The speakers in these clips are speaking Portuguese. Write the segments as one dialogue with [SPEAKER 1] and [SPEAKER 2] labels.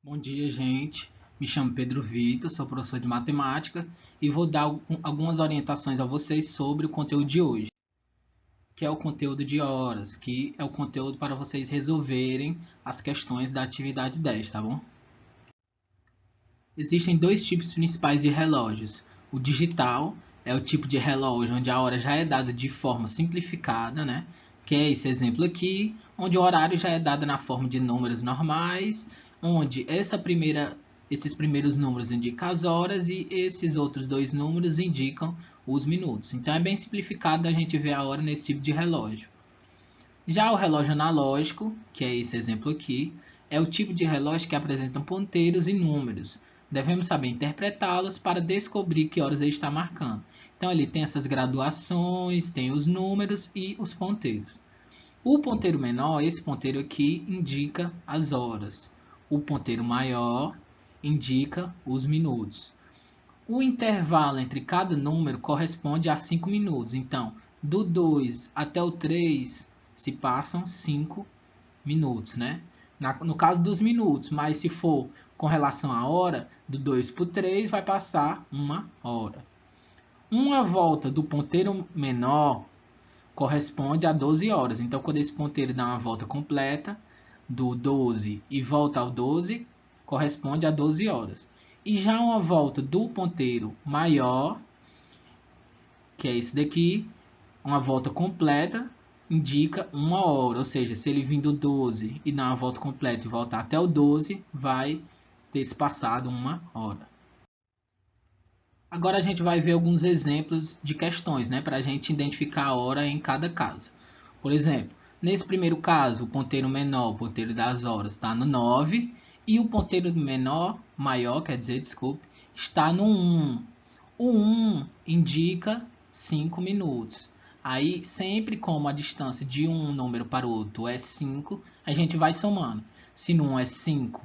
[SPEAKER 1] Bom dia, gente. Me chamo Pedro Vitor, sou professor de matemática e vou dar algumas orientações a vocês sobre o conteúdo de hoje, que é o conteúdo de horas, que é o conteúdo para vocês resolverem as questões da atividade 10, tá bom? Existem dois tipos principais de relógios. O digital é o tipo de relógio onde a hora já é dada de forma simplificada, né? Que é esse exemplo aqui, onde o horário já é dado na forma de números normais, onde esses primeiros números indicam as horas e esses outros dois números indicam os minutos. Então é bem simplificado a gente ver a hora nesse tipo de relógio. Já o relógio analógico, que é esse exemplo aqui, é o tipo de relógio que apresenta ponteiros e números. Devemos saber interpretá-los para descobrir que horas ele está marcando. Então ele tem essas graduações, tem os números e os ponteiros. O ponteiro menor, esse ponteiro aqui, indica as horas. O ponteiro maior indica os minutos. O intervalo entre cada número corresponde a 5 minutos. Então, do 2 até o 3 se passam 5 minutos, né? No caso dos minutos, mas se for com relação à hora, do 2 para o 3 vai passar uma hora. Uma volta do ponteiro menor corresponde a 12 horas. Então, quando esse ponteiro dá uma volta completa, do 12 e volta ao 12, corresponde a 12 horas. E já uma volta do ponteiro maior, que é esse daqui, uma volta completa, indica uma hora. Ou seja, se ele vir do 12 e dar uma volta completa e voltar até o 12, vai ter se passado uma hora. Agora a gente vai ver alguns exemplos de questões, né, para a gente identificar a hora em cada caso. Por exemplo, nesse primeiro caso, o ponteiro menor, o ponteiro das horas, está no 9 e o ponteiro maior, quer dizer, desculpe, está no 1. O 1 indica 5 minutos. Aí, sempre como a distância de um número para o outro é 5, a gente vai somando. Se no 1 é 5,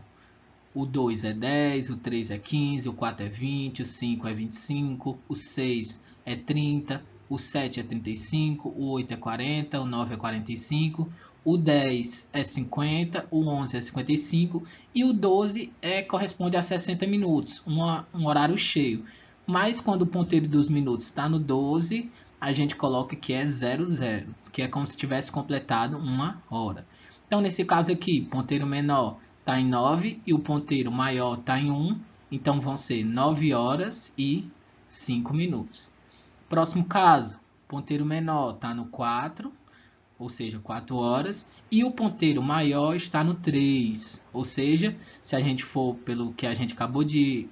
[SPEAKER 1] o 2 é 10, o 3 é 15, o 4 é 20, o 5 é 25, o 6 é 30, o 7 é 35, o 8 é 40, o 9 é 45, o 10 é 50, o 11 é 55 e o 12 corresponde a 60 minutos, um horário cheio. Mas quando o ponteiro dos minutos está no 12, a gente coloca que é 00, que é como se tivesse completado uma hora. Então, nesse caso aqui, ponteiro menor está em 9 e o ponteiro maior está em 1, então vão ser 9 horas e 5 minutos. Próximo caso, ponteiro menor está no 4, ou seja, 4 horas, e o ponteiro maior está no 3, ou seja, se a gente for pelo que a gente acabou de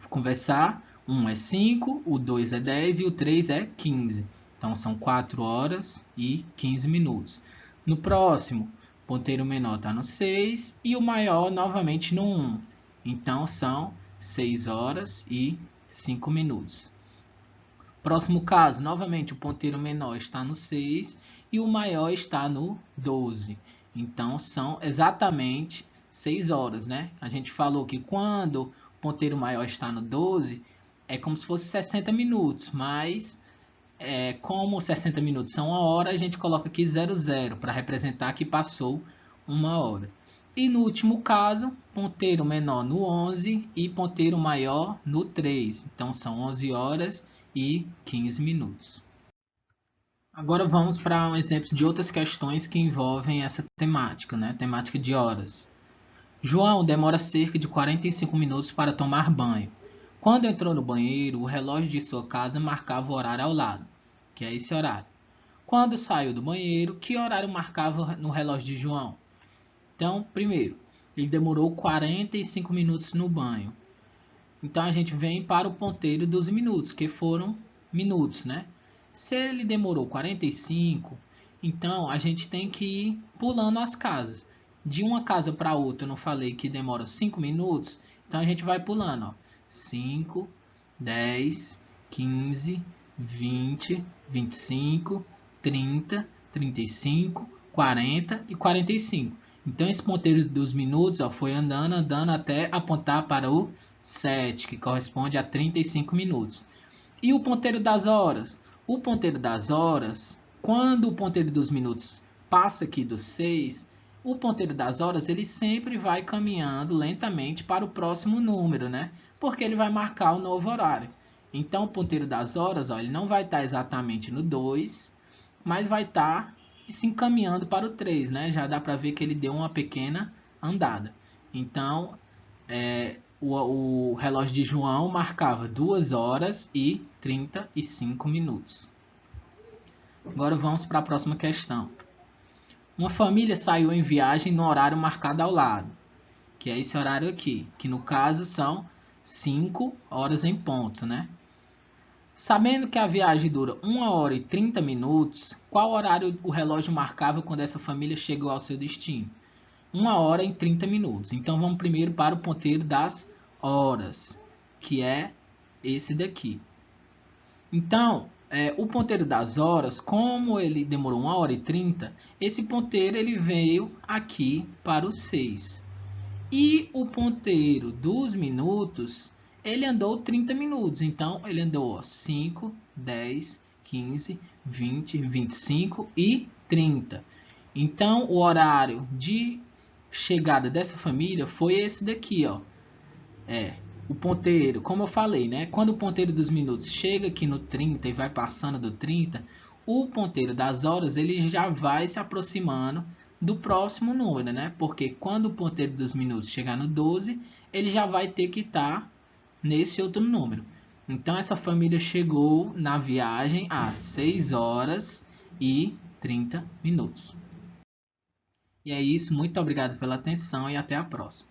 [SPEAKER 1] conversar, 1 é 5, o 2 é 10 e o 3 é 15. Então são 4 horas e 15 minutos. No próximo, o ponteiro menor está no 6 e o maior novamente no 1. Então são 6 horas e 5 minutos. Próximo caso, novamente o ponteiro menor está no 6 e o maior está no 12. Então são exatamente 6 horas, né? A gente falou que quando o ponteiro maior está no 12, é como se fosse 60 minutos, mas como 60 minutos são uma hora, a gente coloca aqui 00 para representar que passou uma hora. E no último caso, ponteiro menor no 11 e ponteiro maior no 3. Então são 11 horas e 15 minutos. Agora vamos para um exemplo de outras questões que envolvem essa temática, né? Temática de horas. João demora cerca de 45 minutos para tomar banho. Quando entrou no banheiro, o relógio de sua casa marcava o horário ao lado, que é esse horário. Quando saiu do banheiro, que horário marcava no relógio de João? Então, primeiro, ele demorou 45 minutos no banho. Então a gente vem para o ponteiro dos minutos, que foram minutos, né? Se ele demorou 45, então a gente tem que ir pulando as casas. De uma casa para outra, eu não falei que demora 5 minutos, então a gente vai pulando, ó. 5, 10, 15, 20, 25, 30, 35, 40 e 45. Então esse ponteiro dos minutos, ó, foi andando, andando até apontar para o 7, que corresponde a 35 minutos. E o ponteiro das horas? O ponteiro das horas, quando o ponteiro dos minutos passa aqui do 6, O ponteiro das horas, ele sempre vai caminhando lentamente para o próximo número, né? Porque ele vai marcar o novo horário. Então, o ponteiro das horas, ó, ele não vai estar exatamente no 2, mas vai estar se encaminhando para o 3, né? Já dá para ver que ele deu uma pequena andada. Então, o relógio de João marcava 2 horas e 35 minutos. Agora vamos para a próxima questão. Uma família saiu em viagem no horário marcado ao lado, que é esse horário aqui, que no caso são 5 horas em ponto, né? Sabendo que a viagem dura 1 hora e 30 minutos, qual horário o relógio marcava quando essa família chegou ao seu destino? 1 hora e 30 minutos. Então vamos primeiro para o ponteiro das horas, que é esse daqui. Então, o ponteiro das horas, como ele demorou 1 hora e 30, esse ponteiro ele veio aqui para o 6. E o ponteiro dos minutos, ele andou 30 minutos. Então, ele andou 5, 10, 15, 20, 25 e 30. Então, o horário de chegada dessa família foi esse daqui, ó. O ponteiro, como eu falei, né? Quando o ponteiro dos minutos chega aqui no 30 e vai passando do 30, o ponteiro das horas ele já vai se aproximando do próximo número, né? Porque quando o ponteiro dos minutos chegar no 12, ele já vai ter que estar nesse outro número. Então essa família chegou na viagem às 6 horas e 30 minutos. E é isso, muito obrigado pela atenção e até a próxima.